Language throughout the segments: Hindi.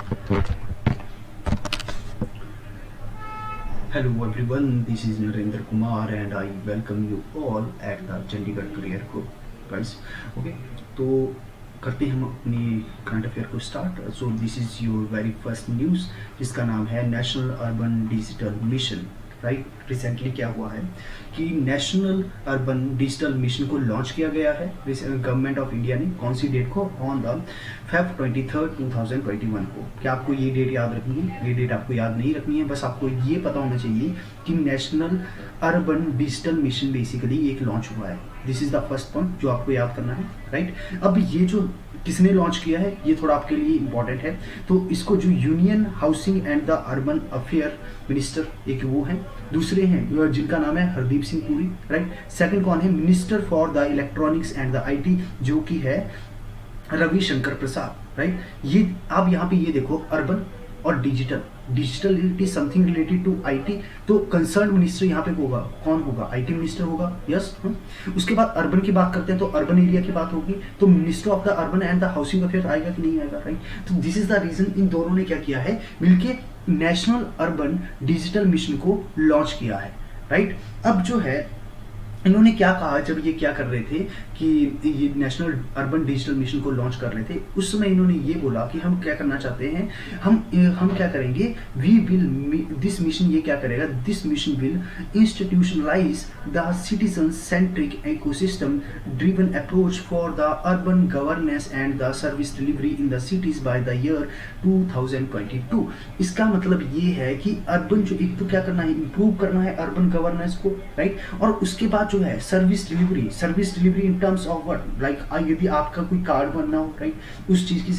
Hello everyone, this is Narendra Kumar and I welcome you all at the Chandigarh Career Group. Guys, okay, तो करते हैं हम अपनी करंट अफेयर को start. So this is your very first news जिसका नाम है national urban digital mission. Right, recently क्या हुआ है कि नेशनल अर्बन डिजिटल मिशन को लॉन्च किया गया है गवर्नमेंट ऑफ इंडिया ने. कौन सी डेट को? ऑन द Feb 23, 2021 को. क्या आपको ये डेट याद रखनी है? ये डेट आपको याद नहीं रखनी है, बस आपको ये पता होना चाहिए कि national urban digital mission basically एक लॉन्च हुआ है. This is the first point जो आपको याद करना है. राइट, अब ये जो किसने लॉन्च किया है ये थोड़ा आपके लिए इंपॉर्टेंट है. तो इसको जो union housing and the urban affair minister एक वो हैं, दूसरे हैं जिनका नाम है हरदीप सिंह पुरी. राइट, सेकंड कौन है? Minister for the electronics and the IT जो कि है रविशंकर प्रसाद. राइट, ये आप यहाँ पे ये देखो अर्बन और digital. Digital it is something related to IT, तो कंसर्न मिनिस्टर यहाँ पे होगा. कौन होगा? आईटी मिनिस्टर होगा. यस. उसके बाद अर्बन की बात करते हैं तो अर्बन एरिया की बात होगी तो minister of the urban and the housing affair आएगा कि नहीं आएगा. राइट, तो दिस इज द रीजन इन दोनों ने क्या किया है, मिलके नेशनल अर्बन डिजिटल मिशन को लॉन्च किया है. राइट, अब जो है इन्होंने क्या कहा जब ये क्या कर रहे थे कि ये नेशनल अर्बन डिजिटल मिशन को लॉन्च कर रहे थे, उस समय इन्होंने ये बोला कि हम क्या करना चाहते हैं, हम क्या करेंगे, वी विल दिस मिशन ये क्या करेगा, this mission will institutionalise the citizen centric ecosystem driven approach for the urban governance and the service delivery in the cities by the year 2022. इसका मतलब ये है कि अर्बन जो एक तो क्या करना है, इंप्रूव करना है अर्बन गवर्नेंस को. राइट, और उसके बाद जो है service delivery in terms of what, like यदि आपका कोई कार्ड बनना हो, राइट, उस चीज की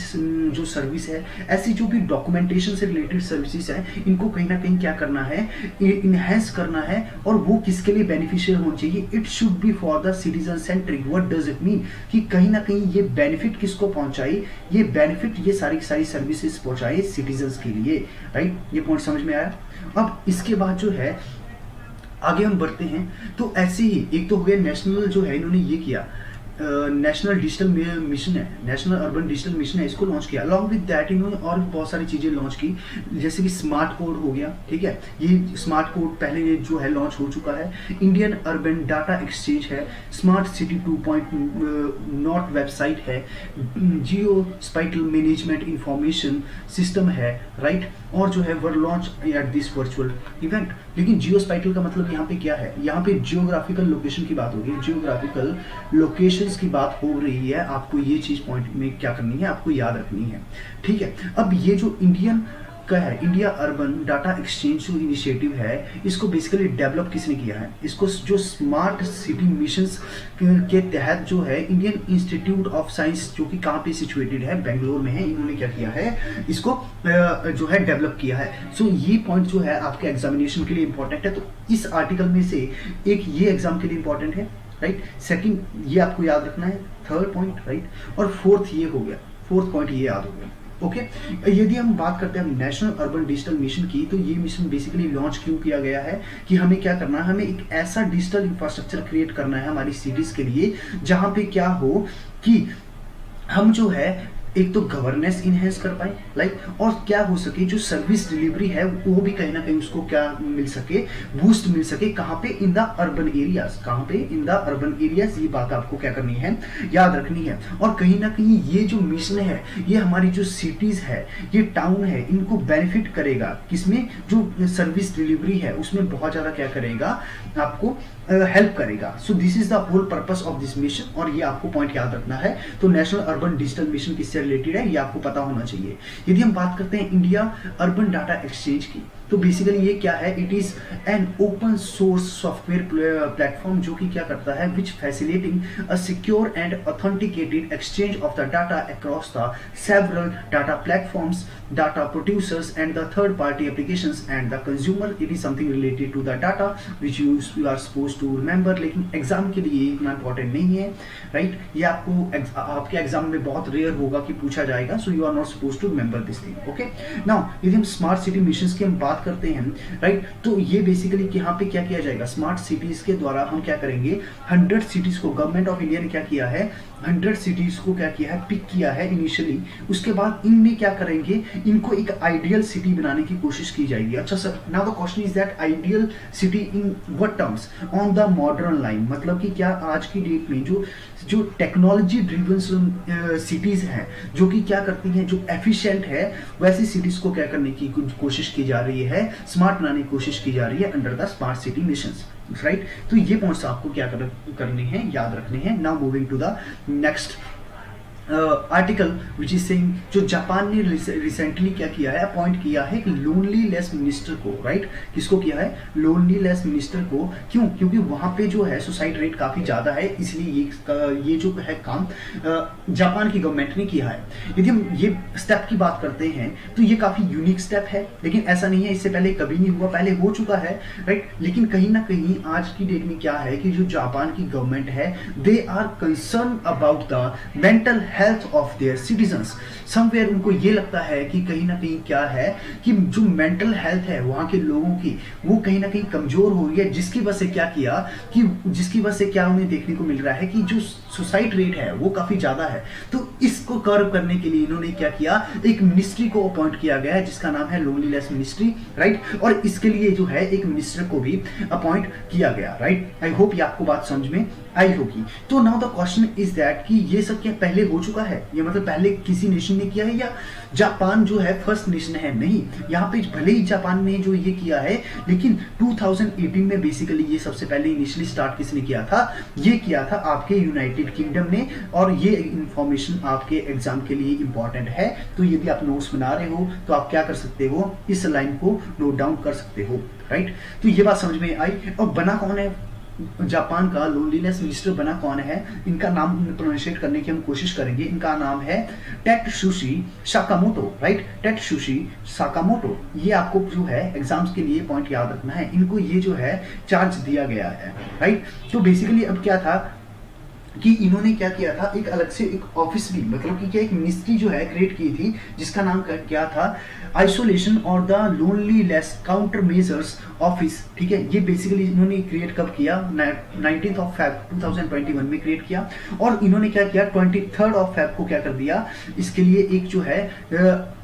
जो सर्विस है, ऐसी जो भी डॉक्यूमेंटेशन से रिलेटेड सर्विसेज है, इनको कहीं ना कहीं क्या करना है, इनहेंस करना है. और वो किसके लिए बेनिफिशियल होनी चाहिए? It should be for the citizen centric. What does it mean कि कहीं ना कहीं ये बेनिफिट किसको पहुंचाए, ये बेनिफिट ये सारी सर्विसेज पहुंचाए सिटीजन्स के लिए. राइट, ये पॉइंट समझ में आया. अब इसके बाद जो है आगे हम बढ़ते हैं. तो ऐसे ही एक तो हो गया नेशनल जो है इन्होंने ये किया, नेशनल डिजिटल मिशन है, नेशनल अर्बन डिजिटल मिशन है, इसको लॉन्च किया. अलॉन्ग विद दैट इन्होंने और भी बहुत सारी चीज़ें लॉन्च की, जैसे कि स्मार्ट कोड हो गया. ठीक है, ये स्मार्ट कोड पहले जो है लॉन्च हो चुका है. इंडियन अर्बन डाटा एक्सचेंज है, स्मार्ट सिटी 2.0 वेबसाइट है, geo spatial management information system है. राइट, और जो है were launch at this virtual event. लेकिन जियो स्पाइटल का मतलब यहाँ पे क्या है, यहाँ पे जियोग्राफिकल लोकेशन की बात होगी, जियोग्राफिकल लोकेशन की बात हो रही है. आपको ये चीज पॉइंट में क्या करनी है, आपको याद रखनी है. ठीक है, अब ये जो इंडियन का है, इंडिया अर्बन डाटा एक्सचेंज जो इनिशिएटिव है, इसको बेसिकली डेवलप किसने किया है, इसको जो स्मार्ट सिटी मिशंस के तहत जो है इंडियन इंस्टीट्यूट ऑफ साइंस जो कि कहाँ पे सिचुएटेड है, बेंगलोर में है, इन्होंने क्या किया है, इसको जो है डेवलप किया है. सो ये पॉइंट जो है आपके एग्जामिनेशन के लिए इंपॉर्टेंट है. तो इस आर्टिकल में से एक ये एग्जाम के लिए इंपॉर्टेंट है. राइट, सेकंड ये आपको याद रखना है, थर्ड पॉइंट. राइट, और फोर्थ ये हो गया, फोर्थ पॉइंट ये याद हो गया. ओके, यदि हम बात करते हैं नेशनल अर्बन डिजिटल मिशन की, तो ये मिशन बेसिकली लॉन्च क्यों किया गया है कि हमें क्या करना है, हमें एक ऐसा डिजिटल इंफ्रास्ट्रक्चर क्रिएट करना है हमारी सिटीज के लिए जहां पे क्या हो कि हम जो है एक तो गवर्नेंस इनहेंस कर पाए, लाइक, और क्या हो सके जो सर्विस डिलीवरी है वो भी कहीं ना कहीं उसको क्या मिल सके, बूस्ट मिल सके. कहाँ पे? In the urban areas. कहाँ पे? In the urban areas. ये बात आपको क्या करनी है, याद रखनी है. और कहीं ना कहीं ये जो मिशन है ये हमारी जो सिटीज है, ये टाउन है, इनको बेनिफिट करेगा. किसमें? जो सर्विस डिलीवरी है उसमें बहुत ज्यादा क्या करेगा, आपको हेल्प करेगा. So this is the whole purpose of this mission, और ये आपको पॉइंट याद रखना है. तो नेशनल अर्बन डिजिटल मिशन किससे रिलेटेड है ये आपको पता होना चाहिए. यदि हम बात करते हैं इंडिया अर्बन डाटा एक्सचेंज की, तो बेसिकली ये क्या है, it is an open source software platform जो कि क्या करता है, which facilitating a secure and authenticated exchange of the data across the several data platforms, data producers and the third party applications and the consumer. It is something related to the data which you are supposed to remember, लेकिन एग्जाम के लिए इतना इंपॉर्टेंट नहीं है. राइट, ये आपको आपके एग्जाम में बहुत रेयर होगा कि पूछा जाएगा. So you are not suppose to remember this thing. Okay, now यदि हम स्मार्ट सिटी मिशंस की हम बात बात करते हैं, राइट, तो ये बेसिकली यहाँ पे क्या किया जाएगा, स्मार्ट सिटीज के द्वारा हम क्या करेंगे, 100 सिटीज को गवर्नमेंट ऑफ इंडिया ने क्या किया है, 100 सिटीज को क्या किया है, पिक किया है इनिशियली। उसके बाद इनमें क्या करेंगे, इनको एक आइडियल सिटी बनाने की कोशिश की जाएगी। अच्छा sir, now the question is that ideal city in what terms, on the modern line, मतलब कि क्या आज की डेट में जो टेक्नोलॉजी ड्रिवन सिटीज हैं, जो कि क्या करती हैं, जो एफिशिएंट है, वैसी सिटीज को क्या करने की कोशिश की जा रही है, स्मार्ट बनाने की कोशिश की जा रही है under the smart city missions, right. तो ये पॉइंट्स आपको क्या करने हैं, याद रखने हैं। Now moving to the next article which is saying, जो जापान ने रिसेंटली क्या किया है, अपॉइंट किया है एक लोनलीनेस मिनिस्टर को, राइट। किसको किया है, लोनलीनेस मिनिस्टर को। क्यों, क्योंकि वहां पे जो है सुसाइड रेट काफी ज्यादा है, इसलिए ये जो है काम जापान की गवर्नमेंट ने किया है। यदि हम ये स्टेप की बात करते हैं तो ये काफी यूनिक स्टेप है, लेकिन ऐसा नहीं है इससे पहले कभी नहीं हुआ, पहले हो चुका है, राइट। लेकिन कहीं ना कहीं आज की डेट में क्या है कि जो जापान की गवर्नमेंट है, they are concern about the mental health of their citizens. Somewhere उनको ये लगता है कि कहीं ना कहीं क्या है कि जो मेंटल हेल्थ है वहां के लोगों की, वो कहीं ना कहीं कमजोर हो रही है, जिसकी वजह से क्या किया कि जिसकी वजह से क्या उन्हें देखने को मिल रहा है कि जो सुसाइड रेट है वो काफी ज्यादा है। तो इसको कर्व करने के लिए इन्होंने क्या किया, एक मिनिस्ट्री को अपॉइंट किया गया है जिसका नाम है लोनलीनेस मिनिस्ट्री, राइट। और इसके लिए जो है एक मिनिस्टर को भी अपॉइंट किया गया, राइट। आई होप ये आपको बात समझ में आई होगी। तो now the question is that कि ये सब क्या पहले हो चुका है, ये मतलब पहले किसी नेशन ने किया है या जापान जो है फर्स्ट नेशन है? नहीं, यहाँ पे भले ही जापान ने जो ये किया है, लेकिन 2018 में बेसिकली ये सबसे पहले इनिशियली स्टार्ट किसने किया था, ये किया था आपके यूनाइटेड किंगडम ने। और ये इंफॉर्मेशन आपके एग्जाम के लिए इंपॉर्टेंट है, तो यदि आप नोट्स बना रहे हो तो आप क्या कर सकते हो, इस लाइन को नोट डाउन कर सकते हो, राइट। तो ये बात समझ में आई। और बना कौन है जापान का लोनलीनेस मिनिस्टर, बना कौन है, इनका नाम प्रोनाउंसिएट करने की हम कोशिश करेंगे। इनका नाम है टेत्सुशी साकामोटो, राइट, टेत्सुशी साकामोटो। ये आपको जो है एग्जाम्स के लिए पॉइंट याद रखना है, इनको ये जो है चार्ज दिया गया है, राइट। तो बेसिकली अब क्या था कि इन्होंने क्या किया था, एक अलग से एक ऑफिस भी, मतलब कि क्या एक मिनिस्ट्री जो है क्रिएट की थी, जिसका नाम क्या था, आइसोलेशन और the loneliness counter measures office, ठीक है। ये बेसिकली इन्होंने क्रिएट कब किया, 19 ऑफ फेब 2021 में क्रिएट किया। और इन्होंने क्या किया, 23 ऑफ फेब को क्या कर दिया, इसके लिए एक जो है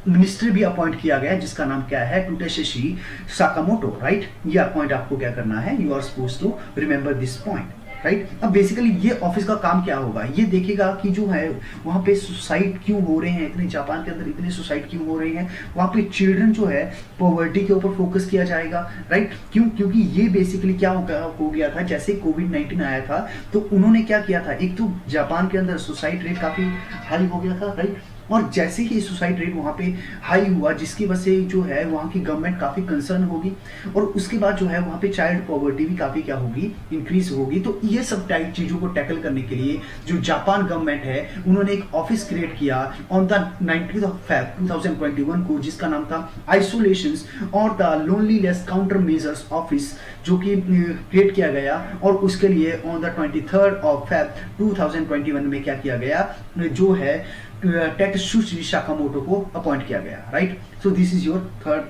मिनिस्टर भी अपॉइंट किया गया, जिसका नाम क्या है, टुटेशी साकामोटो, राइट। ये अपॉइंट आपको क्या करना है, you are suppose to remember this point, right. अब बेसिकली ये ऑफिस का काम क्या होगा, ये देखेगा कि जो है वहाँ पे सुसाइड क्यों हो रहे हैं, इतने जापान के अंदर इतने सुसाइड क्यों हो रहे हैं, वहाँ पे चिल्ड्रन जो है पॉवर्टी के ऊपर फोकस किया जाएगा, राइट। क्यों, क्योंकि ये बेसिकली क्या हो गया था, जैसे कोविड-19 आया था तो उन्होंने क्या किया था, एक तो जापान के अंदर सुसाइड रेट काफी हाई हो गया था, राइट। और जैसे ही सुसाइड रेट वहाँ पे हाई हुआ, जिसकी वजह से जो है वहाँ की गवर्नमेंट काफ़ी कंसर्न होगी, और उसके बाद जो है वहाँ पे चाइल्ड पॉवर्टी भी काफ़ी क्या होगी, इंक्रीज होगी। तो ये सब टाइप चीज़ों को टैकल करने के लिए जो जापान गवर्नमेंट है, उन्होंने एक ऑफिस क्रिएट किया ऑन द 19 ऑफ फेब 2021 को, जिसका नाम था आइसोलेशंस और the loneliness counter measures office, जो कि क्रिएट किया गया। और उसके लिए ऑन द 23 ऑफ फेब 2021 में क्या किया गया, जो है टेत्सुशी साकामोटो को अपॉइंट किया गया, right. So this is your third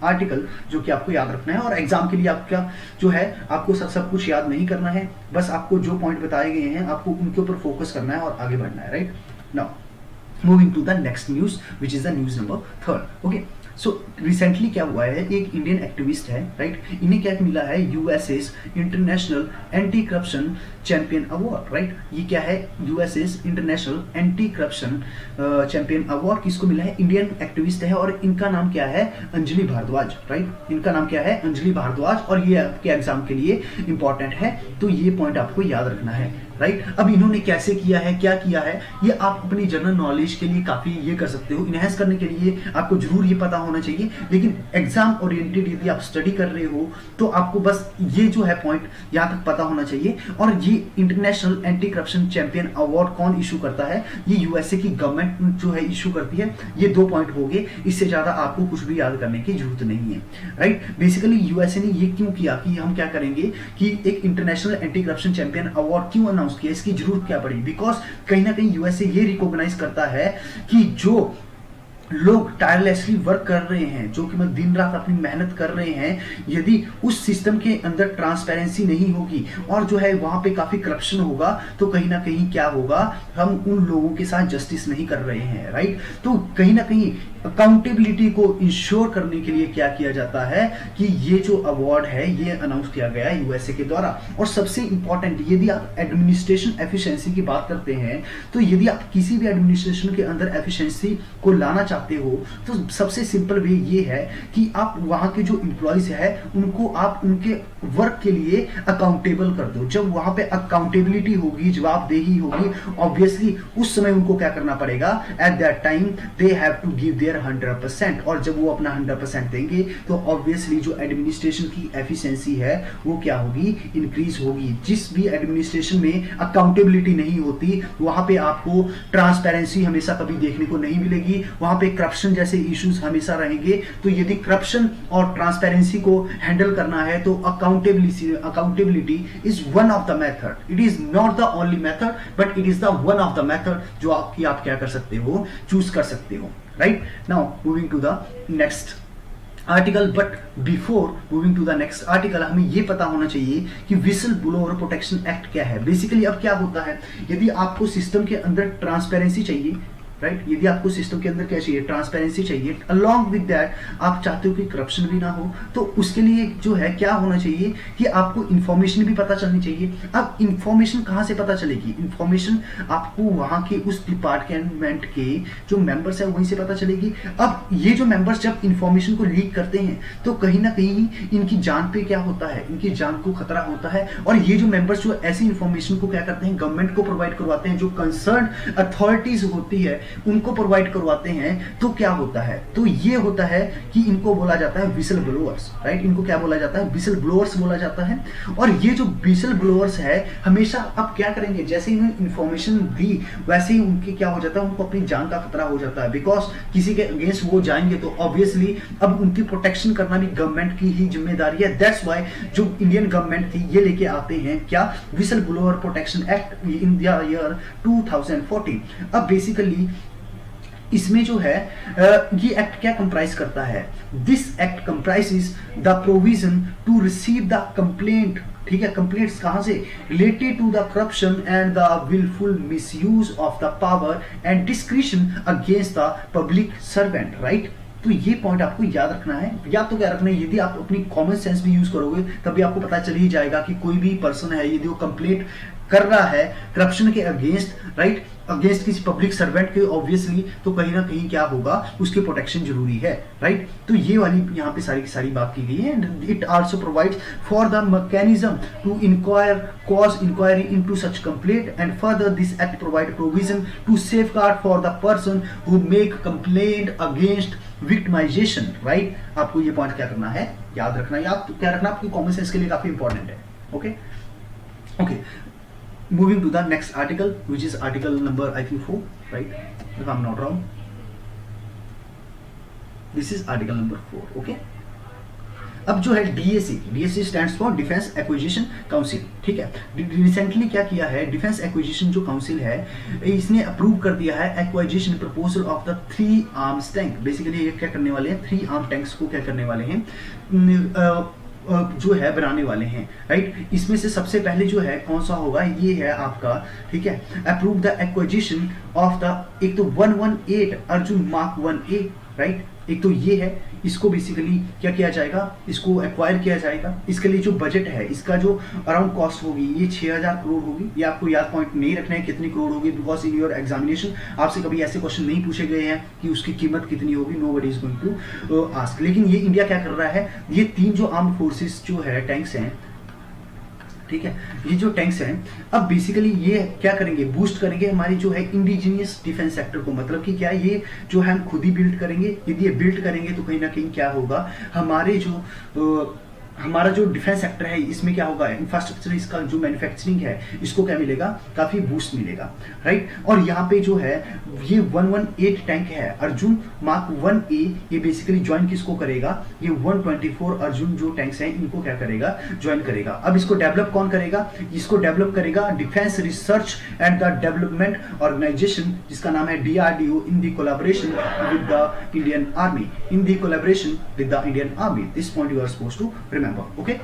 article, जो कि आपको याद रखना है। और एग्जाम के लिए आपका जो है, आपको सब कुछ याद नहीं करना है, बस आपको जो पॉइंट बताए गए हैं आपको उनके ऊपर फोकस करना है और आगे बढ़ना है, right. Now moving to the next news which is the news number 3, okay. So recently क्या हुआ है, एक इंडियन एक्टिविस्ट है, राइट, इन्हें क्या मिला है, USS international anti corruption champion award, right. ये क्या है, USS international anti corruption champion award किसको मिला है, इंडियन एक्टिविस्ट है, और इनका नाम क्या है, अंजलि भारद्वाज, राइट। इनका नाम क्या है, अंजलि भारद्वाज, और ये आपके एग्जाम के लिए इंपॉर्टेंट है, तो ये पॉइंट आपको याद रखना है, राइट। अब इन्होंने कैसे किया है, क्या किया है, ये आप अपनी जनरल नॉलेज के लिए काफी ये कर सकते हो, इनहेंस करने के लिए आपको जरूर ये पता होना चाहिए। लेकिन एग्जाम ओरिएंटेड यदि आप स्टडी कर रहे हो तो आपको बस ये जो है पॉइंट यहाँ तक पता होना चाहिए। और ये international anti corruption champion award कौन इशू करता है, ये यूएसए की गवर्नमेंट जो है इशू करती है। ये 2 पॉइंट हो गए, इससे ज्यादा आपको कुछ भी याद करने की जरूरत नहीं है, राइट। बेसिकली यूएसए ने ये क्यों किया कि हम क्या करेंगे कि एक international anti corruption champion award क्यों अनाउंस किया, इसकी जरूरत क्या पड़ी, बिकॉज कहीं ना कहीं यूएसए ये रिकॉग्नाइज करता है कि जो लोग टायरलेसली वर्क कर रहे हैं, जो कि मैं दिन रात अपनी मेहनत कर रहे हैं, यदि उस सिस्टम के अंदर ट्रांसपेरेंसी नहीं होगी और जो है वहां पे काफी करप्शन होगा, तो कहीं ना कहीं क्या होगा, हम उन लोगों के साथ जस्टिस नहीं कर रहे हैं, राइट। तो कहीं ना कहीं अकाउंटेबिलिटी को इंश्योर करने के लिए क्या किया जाता है कि ये जो अवार्ड है ये अनाउंस किया गया है यूएसए के द्वारा। और सबसे इंपॉर्टेंट, यदि आप एडमिनिस्ट्रेशन एफिशिएंसी की बात करते हैं, तो यदि आप किसी भी एडमिनिस्ट्रेशन के अंदर एफिशिएंसी को लाना चाहते हो, तो सबसे सिंपल वे ये है कि आप वहां के जो एम्प्लॉयज है उनको आप उनके वर्क के लिए अकाउंटेबल कर दो। जब वहां पे अकाउंटेबिलिटी होगी, जवाबदेही होगी, ऑब्वियसली उस समय उनको क्या करना पड़ेगा, at that time they have to give their 100%। और जब वो अपना 100% देंगे तो ऑब्वियसली जो एडमिनिस्ट्रेशन की एफिशिएंसी है वो क्या होगी, इंक्रीज होगी। जिस भी एडमिनिस्ट्रेशन में अकाउंटेबिलिटी नहीं होती, वहां पे आपको ट्रांसपेरेंसी हमेशा कभी देखने को नहीं मिलेगी, वहां पे करप्शन जैसे इश्यूज हमेशा रहेंगे। तो यदि करप्शन और ट्रांसपेरेंसी को हैंडल करना है तो accountability is one of the method. It is not the only method, but it is the one of the method जो आप क्या कर सकते हो, चूज कर सकते हो, right. Now moving to the next article, but before moving to the next article हमें यह पता होना चाहिए कि विसल ब्लोअर प्रोटेक्शन एक्ट क्या है। बेसिकली अब क्या होता है, यदि आपको सिस्टम के अंदर ट्रांसपेरेंसी चाहिए, राइट, यदि आपको सिस्टम के अंदर क्या चाहिए, ट्रांसपेरेंसी चाहिए, अलॉन्ग विद दैट आप चाहते हो कि करप्शन भी ना हो, तो उसके लिए जो है क्या होना चाहिए कि आपको इंफॉर्मेशन भी पता चलनी चाहिए। अब इंफॉर्मेशन कहां से पता चलेगी, इंफॉर्मेशन आपको वहां के उस डिपार्टमेंट के जो मेंबर्स है वहीं से पता चलेगी। अब ये जो मेंबर्स जब इंफॉर्मेशन को लीक करते हैं तो कहीं ना कहीं इनकी जान पे क्या होता है, इनकी जान को खतरा होता है। और ये जो मेंबर्स जो ऐसी इंफॉर्मेशन को क्या करते हैं, गवर्नमेंट को प्रोवाइड करवाते हैं, जो कंसर्न अथॉरिटीज होती है उनको प्रोवाइड करवाते हैं, तो क्या होता है, तो ये होता है कि इनको बोला जाता है विसल ब्लोअर्स, राइट। इनको क्या बोला जाता है, विसल ब्लोअर्स बोला जाता है। और ये जो विसल ब्लोअर्स है हमेशा अब क्या करेंगे, जैसे इन्हें इंफॉर्मेशन दी वैसे ही उनके क्या हो जाता है, उनको अपनी जान का खतरा हो जाता है। बिकॉज किसी के अगेंस्ट वो जाएंगे तो ऑब्वियसली अब उनकी प्रोटेक्शन करना भी गवर्नमेंट की ही जिम्मेदारी है। दैट्स वाई जो इंडियन गवर्नमेंट थी ये लेके आते हैं क्या, whistle blower protection act in the year 2014। अब बेसिकली इसमें जो है ये एक्ट क्या कंप्राइज करता है, this act comprises the provision to receive the complaint, ठीक है, कंप्लेंट्स कहां से, related to the corruption and the wilful misuse of the power and discretion against the public servant, right. तो ये पॉइंट आपको याद रखना है। याद तो क्या रखना है, यदि आप अपनी कॉमन सेंस भी यूज करोगे तभी आपको पता चल ही जाएगा कि कोई भी पर्सन है यदि वो कंप्लेंट कर रहा है करप्शन के अगेंस्ट, राइट, अगेंस्ट किसी पब्लिक सर्वेंट के, ऑब्वियसली तो कहीं ना कहीं क्या होगा, उसकी प्रोटेक्शन जरूरी है, राइट। तो ये वाली यहाँ पे सारी की सारी बात की गई है। And it also provides for the mechanism to enquire cause enquiry into such complaint and further this act provide provision to safeguard for the person who make complaint against victimisation, right. आपको ये पॉइंट क्या करना है, याद रखना है। याद क्या रखना आपकी कॉमन सेंस के लिए काफी इंपॉर्टेंट है। Okay okay, moving to the next article, which is article number I think 4, right, if I'm not wrong. This is article number 4. okay, अब जो है DAC stands for defence acquisition council, ठीक है। रिसेंटली क्या किया है, डिफेंस एक्विजिशन जो काउंसिल है इसने अप्रूव कर दिया है acquisition proposal of the 3 arms tank. Basically ये क्या करने वाले हैं, 3 आर्म टैंक्स को क्या करने वाले हैं, जो है बनाने वाले हैं, राइट। इसमें से सबसे पहले जो है कौन सा होगा, ये है आपका, ठीक है, approve the acquisition of the, एक तो 118 अर्जुन मार्क 1A, राइट। एक तो ये है, इसको बेसिकली क्या किया जाएगा, इसको एक्वायर किया जाएगा। इसके लिए जो बजट है, इसका जो अराउंड कॉस्ट होगी ये 6000 करोड़ होगी। ये आपको याद पॉइंट नहीं रखना है कितनी करोड़ होगी, बिकॉज इन योर एग्जामिनेशन आपसे कभी ऐसे क्वेश्चन नहीं पूछे गए हैं कि उसकी कीमत कितनी होगी, nobody is going to ask. लेकिन ये इंडिया क्या कर रहा है, ये 3 जो आर्म फोर्सेस जो है टैंक्स हैं, ठीक है, ये जो टैंक्स हैं अब बेसिकली ये क्या करेंगे, बूस्ट करेंगे हमारी जो है इंडिजिनियस डिफेंस सेक्टर को। मतलब कि क्या, ये जो है हम खुद ही बिल्ड करेंगे। यदि ये बिल्ड करेंगे तो कहीं ना कहीं क्या होगा, हमारे जो हमारा जो डिफेंस सेक्टर है इसमें क्या होगा, इंफ्रास्ट्रक्चर इसका जो मैन्युफैक्चरिंग है इसको क्या मिलेगा, काफी बूस्ट मिलेगा, राइट। और यहाँ पे जो है ये 118 टैंक है अर्जुन मार्क 1A, ये बेसिकली ज्वाइन किसको करेगा, ये 124 अर्जुन जो टैंक्स हैं इनको क्या करेगा, ज्वाइन करेगा। अब इसको डेवलप कौन करेगा, इसको डेवलप करेगा defence research and the development organisation जिसका नाम है DRDO in the collaboration with the Indian army, in the collaboration with the Indian army. This point you are supposed to remember, okay.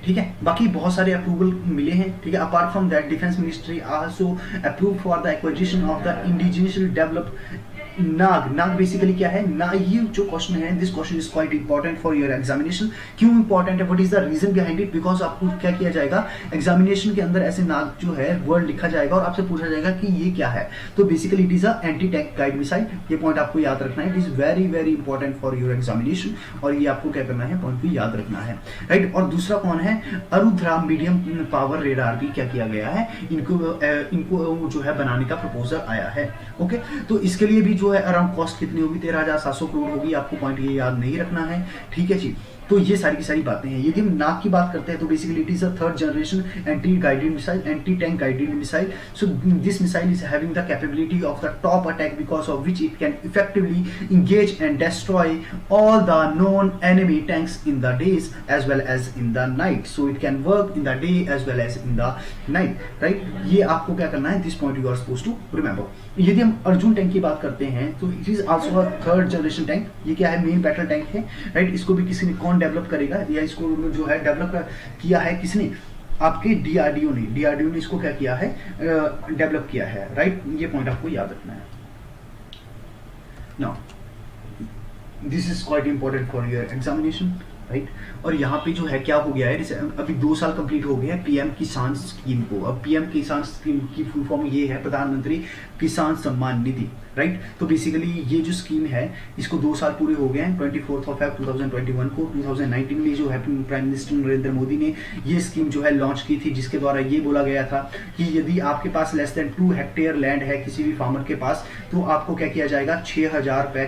ठीक है, बाकी बहुत सारे अप्रूवल मिले हैं, ठीक है। Apart from that defence ministry also approve for the acquisition of the indigenously developed Nag. Nag basically क्या है, नाग, ये जो क्वेश्चन है, this question is quite important for your examination. क्यों इंपॉर्टेंट है, what is the reason behind it, because आपको क्या किया जाएगा, एग्जामिनेशन के अंदर ऐसे नाग जो है वर्ड लिखा जाएगा और आपसे पूछा जाएगा कि ये क्या है। तो basically it is a anti tank guide missile, ये पॉइंट आपको याद रखना है। It is very very important for your examination और ये आपको क्या करना है, पॉइंट को याद रखना है, राइट। और दूसरा कौन है, अरुद्रा मीडियम पावर रेडार भी क्या किया गया है, इनको जो है बनाने का प्रपोजल आया है, ओके। तो इसके लिए भी जो है अराउंड कॉस्ट कितनी होगी, 13,700 करोड़ होगी, आपको पॉइंट ये याद नहीं रखना है, ठीक है जी। तो ये सारी की सारी बातें हैं। यदि हम नाग की बात करते हैं तो basically it is a third generation anti guided missile, anti tank guided missile. So this missile is having the capability of the top attack because of which it can effectively engage and destroy all the known enemy tanks in the days as well as in the night. So it can work in the day as well as in the night, right? ये आपको क्या करना है, this point you are supposed to remember. यदि हम अर्जुन टैंक की बात करते हैं तो it is also a third generation tank. ये क्या है, मेन बैटल टैंक है, राइट। इसको भी किसी ने कौन डेवलप करेगा, या इसको जो है डेवलप किया है किसने, आपके DRDO ने इसको क्या किया है, डेवलप किया है, राइट। ये पॉइंट आपको याद रखना है। Now this is quite important for your examination, right. और यहाँ पे जो है क्या हो गया है, अभी 2 साल कंप्लीट हो गया है PM किसान स्कीम को। अब PM किसान स्कीम की फुल फॉर्म ये है प्रधानमंत्री किसान सम्मान निधि, राइट। तो बेसिकली ये जो स्कीम है इसको 2 साल पूरे हो गए हैं, 24 February 2021 को। 2019 में जो है प्राइम मिनिस्टर नरेंद्र मोदी ने ये स्कीम जो है लॉन्च की थी, जिसके द्वारा ये बोला गया था कि यदि आपके पास लेस देन 2 हेक्टेयर लैंड है किसी भी फार्मर के पास, तो आपको क्या किया जाएगा, 6,000 रुपए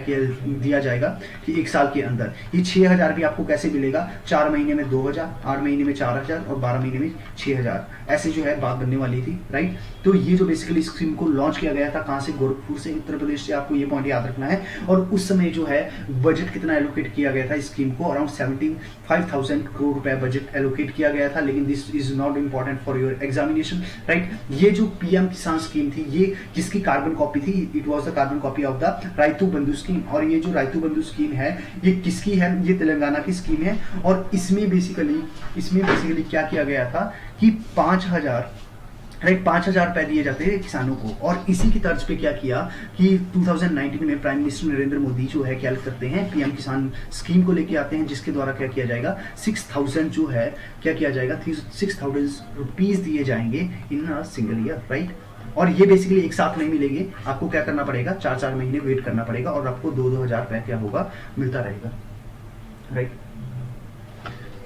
दिया जाएगा कि 1 साल के अंदर। ये 6,000 भी आपको कैसे मिलेगा, 4 महीने में 2,000, 8 महीने में 4,000 और 12 महीने में 6,000, ऐसे जो है बात बनने वाली थी, राइट। तो ये जो बेसिकली स्कीम को लॉन्च किया गया था, कहाँ से, गोरखपुर से, उत्तर प्रदेश से, आपको ये पॉइंट याद रखना है। और उस समय जो है बजट कितना एलोकेट किया गया था इस स्कीम को, अराउंड 75,000 करोड़ रुपए बजट एलोकेट किया गया था। लेकिन this is not important for your examination, right. ये जो PM किसान स्कीम थी ये किसकी कार्बन कॉपी थी, it was the carbon copy of the Rythu Bandhu scheme. और ये जो रायतू बंधु स्कीम है ये किसकी है, ये तेलंगाना की स्कीम है। और इसमें बेसिकली क्या किया गया था कि 5,000, राइट, 5,000 रुपए दिए जाते हैं किसानों को। और इसी की तर्ज पे क्या किया कि 2019 में प्राइम मिनिस्टर नरेंद्र मोदी जो है क्या करते हैं, PM किसान स्कीम को लेके आते हैं, जिसके द्वारा क्या किया जाएगा, 6,000 जो है क्या किया जाएगा, 6,000 रुपीज दिए जाएंगे इन अ सिंगल ईयर, राइट। और ये बेसिकली एक साथ नहीं मिलेंगे, आपको क्या करना पड़ेगा, 4-4 महीने वेट करना पड़ेगा और आपको 2-2 हज़ार रुपए क्या होगा, मिलता रहेगा, राइट।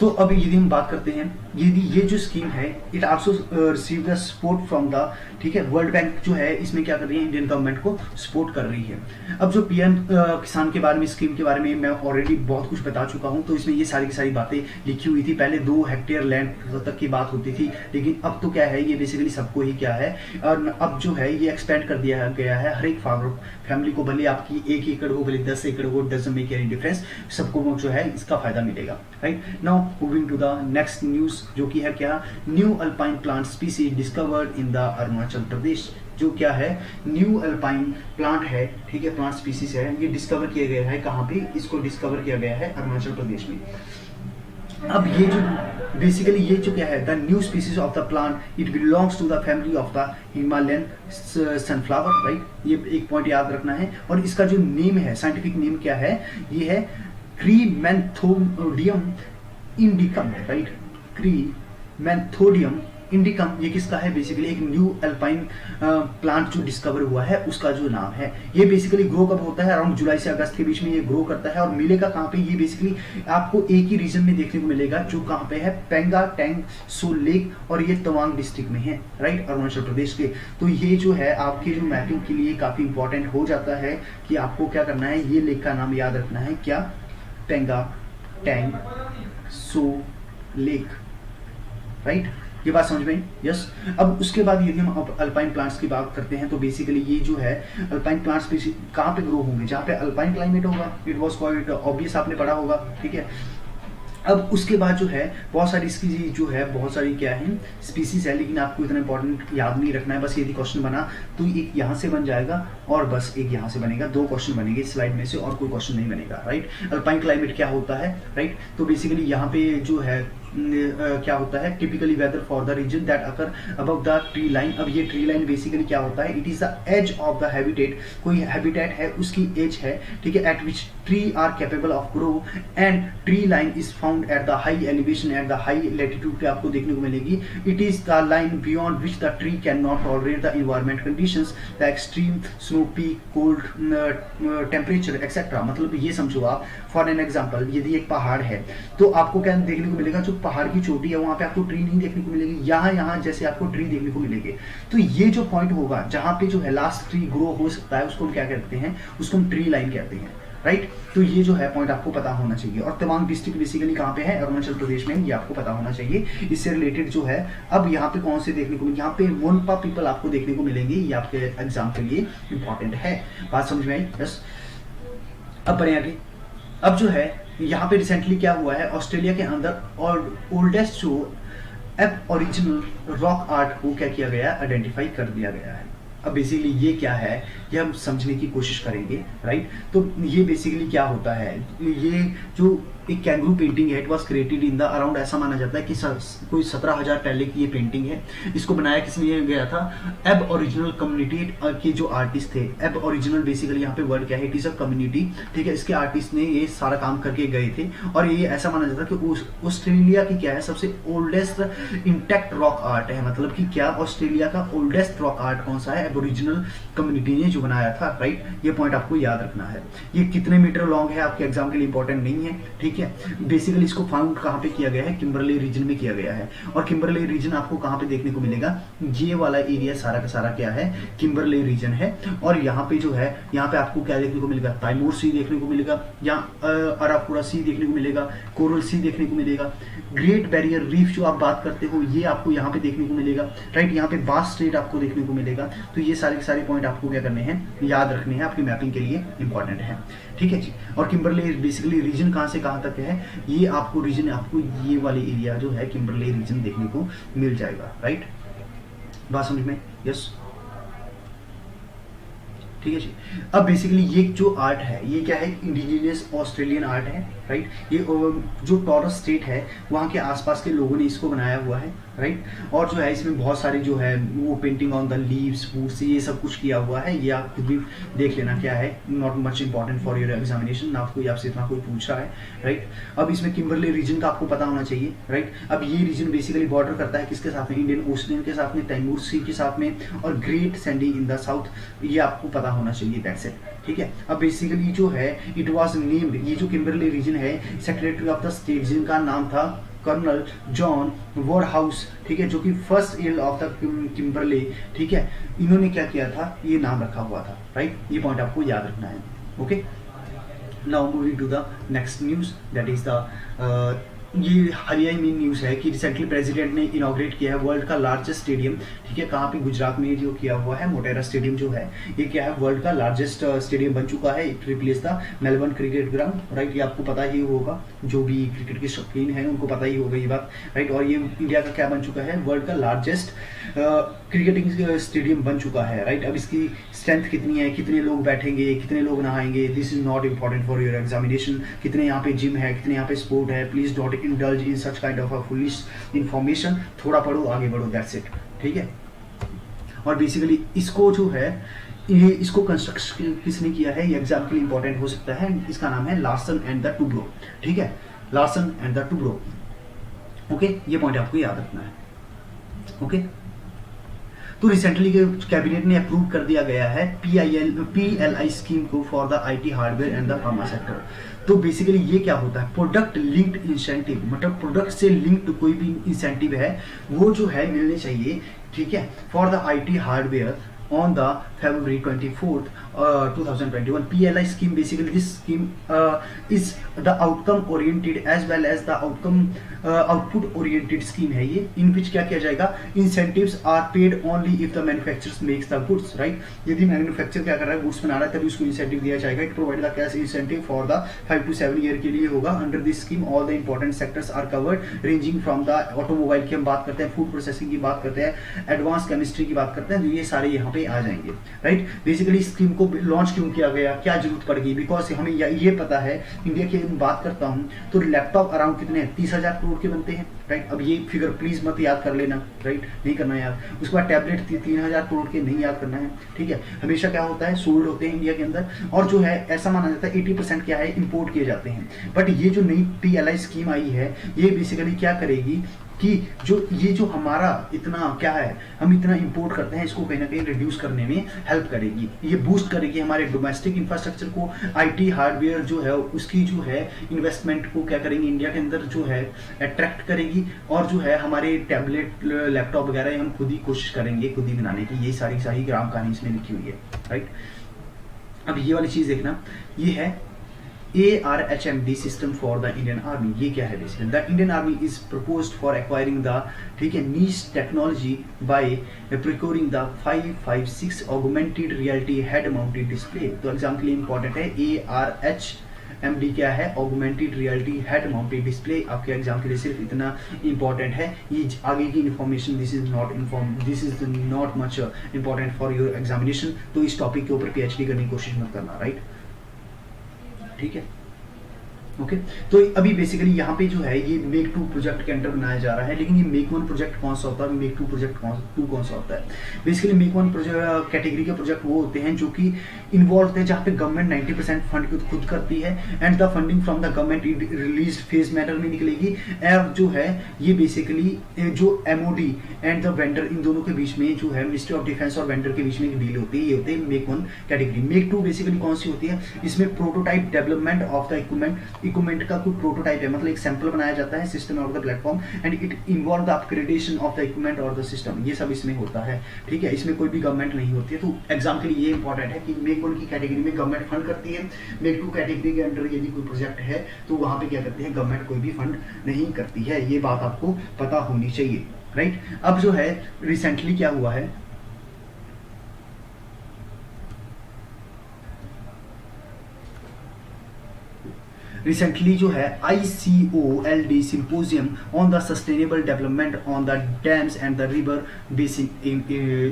तो अब यदि हम बात करते हैं, यदि ये जो स्कीम है it also receive the support from the, ठीक है, वर्ल्ड बैंक जो है इसमें क्या कर रही है, इंडियन गवर्नमेंट को सपोर्ट कर रही है। अब जो PM किसान के बारे में, स्कीम के बारे में मैं ऑलरेडी बहुत कुछ बता चुका हूं, तो इसमें ये सारी की सारी बातें लिखी हुई थी। पहले 2 हेक्टेयर लैंड तक की बात होती थी, लेकिन अब तो क्या है, ये बेसिकली सबको ही क्या है, और अब जो है ये एक्सपेंड कर दिया गया है हर एक फार्मर फैमिली को, भले आपकी 1 एकड़ हो, भले 10 एकड़ हो, डजंट मेक एनी डिफरेंस, सबको जो है इसका फायदा मिलेगा, right. Now moving to the next news, जो कि है क्या, new alpine plant species discovered in the Arunachal Pradesh. जो क्या है, न्यू अल्पाइन प्लांट है, ठीक है, प्लांट स्पीसीज है, ये डिस्कवर किया गया है कहाँ पे, इसको डिस्कवर किया गया है अरुणाचल प्रदेश में। अब ये जो बेसिकली ये जो क्या है, the new species of the plant, it belongs to the family of the Himalayan sunflower, right. ये एक पॉइंट याद रखना है। और इसका जो नेम है, साइंटिफिक नेम क्या है, ये है क्रीमेंथोडियम इंडिकम, राइट, क्रीमेंथोडियम इंडिकम। ये किसका है, बेसिकली एक न्यू अल्पाइन प्लांट जो डिस्कवर हुआ है उसका जो नाम है। ये बेसिकली ग्रो कब होता है, अराउंड जुलाई से अगस्त के बीच में ये ग्रो करता है। और मिलेगा कहाँ पे, ये बेसिकली आपको एक ही रीजन में देखने को मिलेगा, जो कहाँ पे है, पेंगा टैंग सो लेक, और ये तवांग डिस्ट्रिक्ट में है, राइट, अरुणाचल प्रदेश के। तो ये जो है आपके जो मैपिंग के लिए काफी इंपॉर्टेंट हो जाता है कि आपको क्या करना है, ये लेक का नाम याद रखना है, क्या, पेंगा टैंग सो लेक, राइट, ये बात समझ में आई? यस। अब उसके बाद यदि हम अल्पाइन प्लांट्स की बात करते हैं तो बेसिकली ये जो है अल्पाइन प्लांट्स कहाँ पे ग्रो होंगे, जहाँ पे अल्पाइन क्लाइमेट होगा, इट वॉज क्वाइट ऑब्वियस, आपने पढ़ा होगा, ठीक है। अब उसके बाद जो है बहुत सारी इसकी जो है बहुत सारी क्या है स्पीसीज है, लेकिन आपको इतना इंपॉर्टेंट याद नहीं रखना है, बस यदि क्वेश्चन बना तो एक यहाँ से बन जाएगा और बस एक यहाँ से बनेगा, दो क्वेश्चन बनेंगे इस स्लाइड में से और कोई क्वेश्चन नहीं बनेगा, राइट। अल्पाइन क्लाइमेट क्या होता है, राइट, तो बेसिकली यहाँ पे जो है क्या होता है, typically weather for the region that occur above the tree line. अब ये ट्री लाइन बेसिकली क्या होता है, it is the edge of the habitat, कोई हैबिटेट है उसकी एज है, ठीक है, at which tree are capable of grow and tree line is found at the high elevation, at the high latitude पे आपको देखने को मिलेगी। It is the line beyond which the tree can not tolerate the environment conditions, the extreme snow peak, cold temperature etcetera. मतलब ये समझो आप, फॉर एन एग्जाम्पल यदि एक पहाड़ है तो आपको क्या देखने को मिलेगा, जो पहाड़ की चोटी है वहां पे आपको ट्री नहीं देखने को मिलेगी, यहाँ जैसे आपको ट्री देखने को मिलेगी। तो ये जो पॉइंट होगा जहां पे जो है लास्ट ट्री ग्रो हो सकता है उसको हम क्या कहते हैं, उसको हम ट्री लाइन कहते हैं, राइट। तो ये जो है पॉइंट आपको पता होना चाहिए। और तवांग डिस्ट्रिक्ट बेसिकली कहाँ पे है, अरुणाचल प्रदेश में, ये आपको पता होना चाहिए। इससे रिलेटेड जो है अब यहाँ पे कौन से देखने को, यहाँ पे मोनपा पीपल आपको देखने को मिलेंगे, ये आपके एग्जाम के लिए इंपॉर्टेंट है। बात समझ में आई? यस। अब बढ़े आगे। अब जो है यहाँ पे रिसेंटली क्या हुआ है, ऑस्ट्रेलिया के अंदर और ओल्डेस्ट जो एब ओरिजिनल रॉक आर्ट को क्या किया गया, आइडेंटिफाई कर दिया गया है। अब बेसिकली ये क्या है ये हम समझने की कोशिश करेंगे, राइट। तो ये बेसिकली क्या होता है, ये जो एक कैंगरू पेंटिंग है, it was created in the around, ऐसा माना जाता है कि कोई 17,000 पहले की ये पेंटिंग है। इसको बनाया किसने गया था, एब ओरिजिनल कम्युनिटी के जो आर्टिस्ट थे। एब ओरिजिनल बेसिकली यहाँ पे वर्ड क्या है, इट इज अ कम्युनिटी, ठीक है। इसके आर्टिस्ट ने ये सारा काम करके गए थे और ये ऐसा माना जाता है कि ऑस्ट्रेलिया की क्या है सबसे ओल्डेस्ट इंटैक्ट रॉक आर्ट है। मतलब कि क्या ऑस्ट्रेलिया का ओल्डेस्ट रॉक आर्ट कौन सा है, एब ओरिजिनल कम्युनिटी ने जो बनाया था, राइट। ये पॉइंट आपको याद रखना है। ये कितने मीटर लॉन्ग है आपके एग्जाम के लिए इंपॉर्टेंट नहीं है, ठीक है। बेसिकली इसको फाउंड कहाँ पे किया गया है, किम्बरले रीजन में किया गया है। और किम्बरले रीजन आपको कहाँ पे देखने को मिलेगा, ये वाला एरिया सारा का सारा क्या है, किम्बरले रीजन है। और यहाँ पे जो है यहाँ पे आपको क्या देखने को मिलेगा, ताइमूर सी देखने को मिलेगा, यहाँ अरापुरा सी देखने को मिलेगा, कोरल सी देखने को मिलेगा, ग्रेट बैरियर रीफ जो आप बात करते हो ये आपको यहाँ पे देखने को मिलेगा, राइट। यहाँ पे बास स्ट्रेट आपको देखने को मिलेगा। तो ये सारे के सारे पॉइंट आपको क्या करने हैं, याद रखने हैं, आपकी मैपिंग के लिए इंपॉर्टेंट है, ठीक है जी। और किम्बरले बेसिकली रीजन कहाँ से कहाँ तक है, ये आपको रीजन, आपको ये वाले एरिया जो है किम्बरले रीजन देखने को मिल जाएगा, राइट। बात समझ में? यस, ठीक है जी। अब बेसिकली ये जो आर्ट है ये क्या है, इंडिजिनियस ऑस्ट्रेलियन आर्ट है, राइट। ये जो टॉरस स्टेट है वहाँ के आसपास के लोगों ने इसको बनाया हुआ है, राइट। और जो है इसमें बहुत सारी जो है वो painting on the leaves woods ये सब कुछ किया हुआ है। ये आप खुद भी देख लेना क्या है, not much important for your examination, ना कोई आपसे इतना कोई पूछ रहा है, राइट। अब इसमें किम्बरले रीजन का आपको पता होना चाहिए, राइट। अब ये रीजन बेसिकली बॉर्डर करता है किसके साथ में, इंडियन ओशियन के साथ में, तैमूर सी के साथ में और great Sandy in the south, ये आपको पता होना चाहिए, दैट्स इट, ठीक है। अब बेसिकली जो है इट वाज नेम्ड, ये जो किम्बरले रीजन है सेक्रेटरी ऑफ द स्टेट जिनका नाम था कर्नल जॉन वुडहाउस, ठीक है, जो कि first earl of the Kimberley, ठीक है, इन्होंने क्या किया था, ये नाम रखा हुआ था, राइट। ये पॉइंट आपको याद रखना है, okay. Now moving to the next news, that is the ये हालिया में न्यूज़ है कि रिसेंटली प्रेसिडेंट ने इनॉग्रेट किया है वर्ल्ड का लार्जेस्ट स्टेडियम, ठीक है। कहाँ पे, गुजरात में जो किया हुआ है मोटेरा स्टेडियम जो है ये क्या है, वर्ल्ड का लार्जेस्ट स्टेडियम बन चुका है। It replace the Melbourne cricket ground, right. ये आपको पता ही होगा, जो भी क्रिकेट के शौकीन हैं उनको पता ही होगा ये बात, राइट। और ये इंडिया का क्या बन चुका है, वर्ल्ड का लार्जेस्ट क्रिकेटिंग स्टेडियम बन चुका है, राइट। अब इसकी स्ट्रेंथ कितनी है, कितने लोग बैठेंगे, कितने लोग नहाएंगे, this is not important for your examination. कितने यहाँ पे जिम है, कितने यहाँ पे स्पोर्ट है, please don't indulge in such kind of a foolish information. थोड़ा पढ़ो, आगे बढ़ो, दैट्स इट, ठीक है। और बेसिकली इसको जो है ये इसको कंस्ट्रक्ट किसने किया है, ये एग्जाम के लिए इंपॉर्टेंट हो सकता है। इसका नाम है लार्सन एंड द टुब्रो, ठीक है, Larsen and the Toubro, okay. ये पॉइंट आपको याद रखना है, ओके। तो रिसेंटली कैबिनेट ने अप्रूव कर दिया गया है PLI स्कीम को for the IT hardware and the pharma sector. तो बेसिकली ये क्या होता है, प्रोडक्ट लिंक्ड इंसेंटिव, मतलब प्रोडक्ट से लिंक्ड कोई भी इंसेंटिव है वो जो है मिलने चाहिए, ठीक है, for the IT hardware on the February 24th 2021. PLI scheme, basically this scheme is the outcome oriented as well as the output oriented scheme है ये, इन which क्या किया जाएगा, incentives are paid only if the manufacturers makes the goods, right? यदि मैन्युफैक्चर क्या कर रहा है, गुड्स बना रहा है, तभी उसको इंसेंटिव दिया जाएगा. It provide the cash incentive for the 5 to 7 year के लिए होगा. Under this scheme all the important sectors are covered, ranging from the automobile की हम बात करते हैं, फूड प्रोसेसिंग की बात करते हैं, एडवांस केमिस्ट्री की बात करते हैं, तो ये सारे यहाँ पे आ जाएंगे, राइट? बेसिकली स्कीम को लॉन्च क्यों किया गया, क्या जरूरत पड़ गई, बिकॉज हमें ये पता है, इंडिया की बात करता हूँ तो लैपटॉप अराउंड कितने हैं, 30,000 करोड़ के बनते हैं, राइट? अब ये फिगर प्लीज मत याद कर लेना, राइट? नहीं करना याद. उसके बाद टैबलेट 3,000 करोड़ के नहीं याद करना है, ठीक है? हमेशा क्या होता है, सोल्ड होते हैं इंडिया के अंदर, और जो है ऐसा माना जाता है 80% क्या है, इंपोर्ट किए जाते हैं. बट ये जो नई PLI स्कीम आई है, ये बेसिकली क्या करेगी कि ये जो हमारा इतना क्या है, हम इतना इंपोर्ट करते हैं, इसको कहीं ना कहीं रिड्यूस करने में हेल्प करेगी. ये बूस्ट करेगी हमारे डोमेस्टिक इंफ्रास्ट्रक्चर को, IT हार्डवेयर जो है उसकी जो है इन्वेस्टमेंट को क्या करेंगे, इंडिया के अंदर जो है अट्रैक्ट करेगी, और जो है हमारे टैबलेट लैपटॉप वगैरह हम खुद ही कोशिश करेंगे खुद ही बनाने की. ये सारी ग्राम कहानी इसमें लिखी हुई है, राइट? अब ये वाली चीज देखना, ये है ARHMD system for the Indian Army. ये क्या है basically, the Indian army is proposed for acquiring the, ठीक है, niche technology by procuring the 556 augmented reality head mounted display. तो एग्जाम के लिए इंपॉर्टेंट है, ARHMD क्या है, augmented reality head mounted display. आपके एग्जाम के लिए सिर्फ इतना इंपॉर्टेंट है, ये आगे की information this is not much important for your examination. तो इस टॉपिक के ऊपर PhD करने की कोशिश मत करना, राइट? ठीक है, ओके. तो अभी बेसिकली यहाँ पे जो है ये मेक 2 प्रोजेक्ट के अंडर बनाया जा रहा है, लेकिन ये मेक 1 प्रोजेक्ट कौन सा होता है, मेक 2 प्रोजेक्ट कौन सा होता है? बेसिकली मेक 1 प्रोजेक्ट कैटेगरी के प्रोजेक्ट वो होते हैं जो कि इन्वॉल्व होते हैं जहाँ पे गवर्नमेंट 90% फंड खुद करती है, and the funding from the government release phase matter में निकलेगी. और जो है ये बेसिकली जो MOD एंड द वेंडर, इन दोनों के बीच में जो है मिनिस्ट्री ऑफ डिफेंस और वेंडर के बीच में एक डील होती है, ये होते हैं मेक 1 कैटेगरी. मेक 2 बेसिकली कौन सी होती है, इसमें prototype development of the equipment का कोई प्रोटोटाइप है, मतलब एक सैंपल बनाया जाता है सिस्टम और the platform, and it involve the upgradation of the equipment और द सिस्टम. ये सब इसमें होता है, ठीक है? इसमें कोई भी गवर्नमेंट नहीं होती है. तो एग्जाम के लिए ये इंपॉर्टेंट है कि मेक 1 की कैटेगरी में गवर्नमेंट फंड करती है, मेक 2 कैटेगरी के अंडर यदि कोई प्रोजेक्ट है तो वहां पे क्या करती है, गवर्नमेंट कोई भी फंड नहीं करती है. ये बात आपको पता होनी चाहिए, राइट? अब जो है रिसेंटली क्या हुआ है, रिसेंटली जो है ICOLD symposium on the sustainable development on the dams and the river basin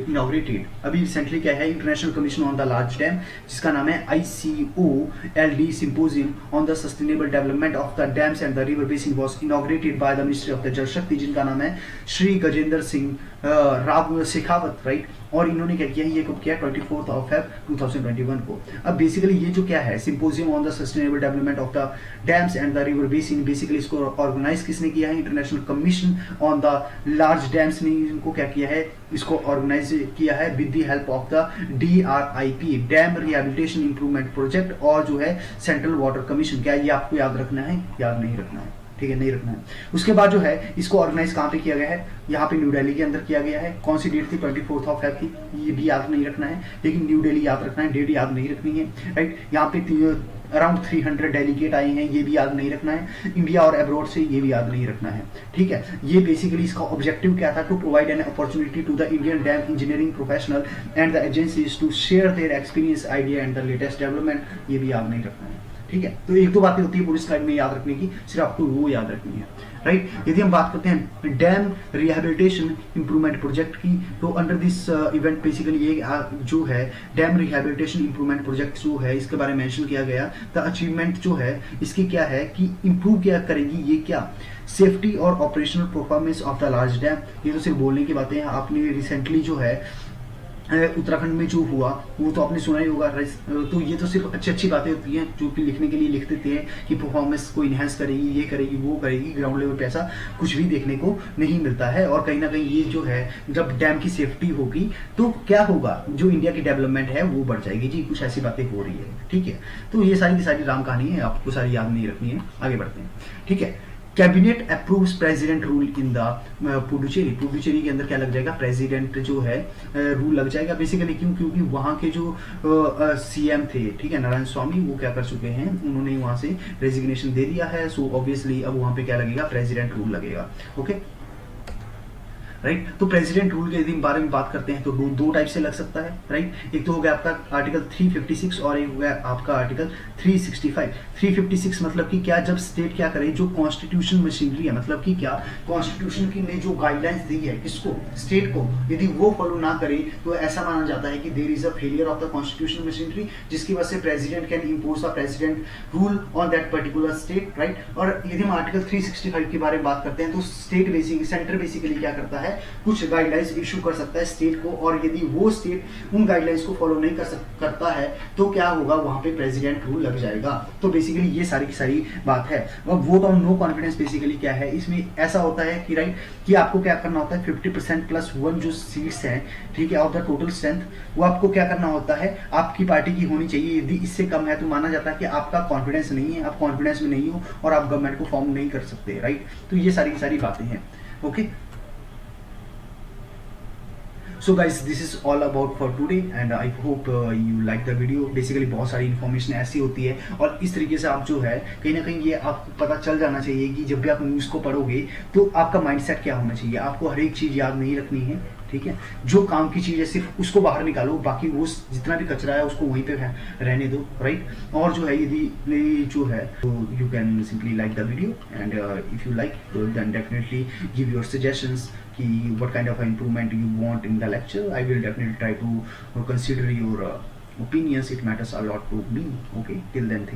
inaugurated. अभी रिसेंटली क्या है, international commission on the large dam, जिसका नाम है ICOLD symposium on the sustainable development of the dams and the river basin was inaugurated by the ministry of the जल शक्ति, जिनका नाम है श्री गजेंद्र सिंह राव शेखावत, राइट? और इन्होंने क्या किया, ये कब किया, 24 Feb 2021 को. अब बेसिकली ये जो क्या है, symposium on the sustainable development of the dams and the river basin, basically इसको ऑर्गेनाइज किसने किया है, international commission on the large dams ने इनको क्या किया है, इसको ऑर्गेनाइज किया है with the help of the DRIP, dam rehabilitation improvement project, और जो है सेंट्रल वाटर कमीशन. क्या ये आपको याद रखना है, याद नहीं रखना है, ठीक है? नहीं रखना है. उसके बाद जो है इसको ऑर्गेनाइज कहाँ पे किया गया है, यहाँ पे न्यू दिल्ली के अंदर किया गया है. कौन सी डेट थी, 24 Feb की. ये भी याद नहीं रखना है, लेकिन न्यू दिल्ली याद रखना है, डेट याद नहीं रखनी है, राइट? यहाँ पे अराउंड 300 डेलीगेट आए हैं, ये भी याद नहीं रखना है. इंडिया और अब्रॉड से, ये भी याद नहीं रखना है, ठीक है? ये बेसिकली इसका ऑब्जेक्टिव क्या था, to provide an opportunity to the Indian dam engineering professional and the agencies to share their experience, idea and the latest development. ये भी याद नहीं रखना है, ठीक है? तो 1-2 बातें होती है पूरी स्लाइड में याद रखने की, सिर्फ आपको वो याद रखनी है, राइट? यदि हम बात करते हैं डैम रिहेबिलिटेशन इंप्रूवमेंट प्रोजेक्ट की, तो अंडर दिस इवेंट बेसिकली ये जो है डैम रिहेबिलिटेशन इंप्रूवमेंट प्रोजेक्ट जो है, इसके बारे में मेंशन किया गया. द अचीवमेंट जो है इसकी क्या है कि इंप्रूव क्या करेगी, ये क्या, सेफ्टी और operational performance of the large dam. ये तो सिर्फ बोलने की बातें हैं. आपने रिसेंटली जो है उत्तराखंड में जो हुआ वो तो आपने सुना ही होगा. तो ये तो सिर्फ अच्छी बातें होती हैं जो कि लिखने के लिए लिख देते हैं कि परफॉर्मेंस को इन्हेंस करेगी, ये करेगी, वो करेगी. ग्राउंड लेवल पे ऐसा कुछ भी देखने को नहीं मिलता है. और कहीं ना कहीं ये जो है जब डैम की सेफ्टी होगी तो क्या होगा, जो इंडिया की डेवलपमेंट है वो बढ़ जाएगी. जी कुछ ऐसी बातें हो रही है, ठीक है? तो ये सारी की सारी राम कहानी है, आपको सारी याद नहीं रखनी है. आगे बढ़ते हैं, ठीक है? Cabinet approves president rule in the Puducherry. Puducherry के अंदर क्या लग जाएगा, प्रेसिडेंट जो है रूल लग जाएगा बेसिकली। क्यों? क्योंकि वहाँ के जो सीएम थे, ठीक है, नारायण स्वामी, वो क्या कर चुके हैं, उन्होंने वहाँ से रेजिग्नेशन दे दिया है। सो ऑब्वियसली अब वहाँ पे क्या लगेगा, प्रेसिडेंट रूल लगेगा। Okay right. तो प्रेसिडेंट रूल के यदि बारे में बात करते हैं तो दो टाइप से लग सकता है, राइट। एक तो हो गया आपका आर्टिकल 356 और एक हो गया आपका आर्टिकल 365। 356 मतलब कि क्या, जब स्टेट क्या करे, जो कॉन्स्टिट्यूशन मशीनरी है, मतलब कि क्या, कॉन्स्टिट्यूशन की ने जो गाइडलाइंस दी है किसको, स्टेट को, यदि वो फॉलो ना करे तो ऐसा माना जाता है कि there is a failure of the constitution machinery, जिसकी वजह से president can impose the president rule on that particular state, right. और यदि हम आर्टिकल 365 के बारे में बात करते हैं तो स्टेट बेसिकली, सेंटर बेसिकली क्या करता है, कुछ गाइडलाइंस इशू कर सकता है स्टेट को, और यदि वो स्टेट उन गाइडलाइंस को फॉलो नहीं करता है तो क्या होगा, वहां पे प्रेसिडेंट रूल लग जाएगा। तो बेसिकली ये सारी की सारी बात है। अब vote on no confidence basically क्या है, इसमें ऐसा होता है कि राइट, कि आपको क्या करना होता है, 50% प्लस 1 जो सीट्स हैं, ठीक है, ऑफ द टोटल स्ट्रेंथ, वो आपको क्या करना होता है, आपकी पार्टी की होनी चाहिए। यदि इससे कम है तो माना जाता है कि आपका कॉन्फिडेंस नहीं है, आप कॉन्फिडेंस में नहीं हो और आप गवर्नमेंट को फॉर्म नहीं कर सकते, राइट। तो ये सारी की सारी बातें हैं। Okay, so guys, this is all about for today and I hope you like the video. Basically बहुत सारी इन्फॉर्मेशन ऐसी होती है और इस तरीके से आप जो है कहीं ना कहीं ये आपको पता चल जाना चाहिए कि जब भी आप न्यूज़ को पढ़ोगे तो आपका माइंडसेट क्या होना चाहिए। आपको हर एक चीज़ याद नहीं रखनी है, ठीक है। जो काम की चीज़ है सिर्फ उसको बाहर निकालो, बाकी वो जितना भी कचरा है उसको वहीं पे रहने दो, राइट। और जो है यदि जो है तो you can simply like the video and if you like then definitely give your suggestions कि what kind of improvement you want in the lecture. I will definitely try to consider your opinions. It matters a lot to me. Okay, till then, thank you.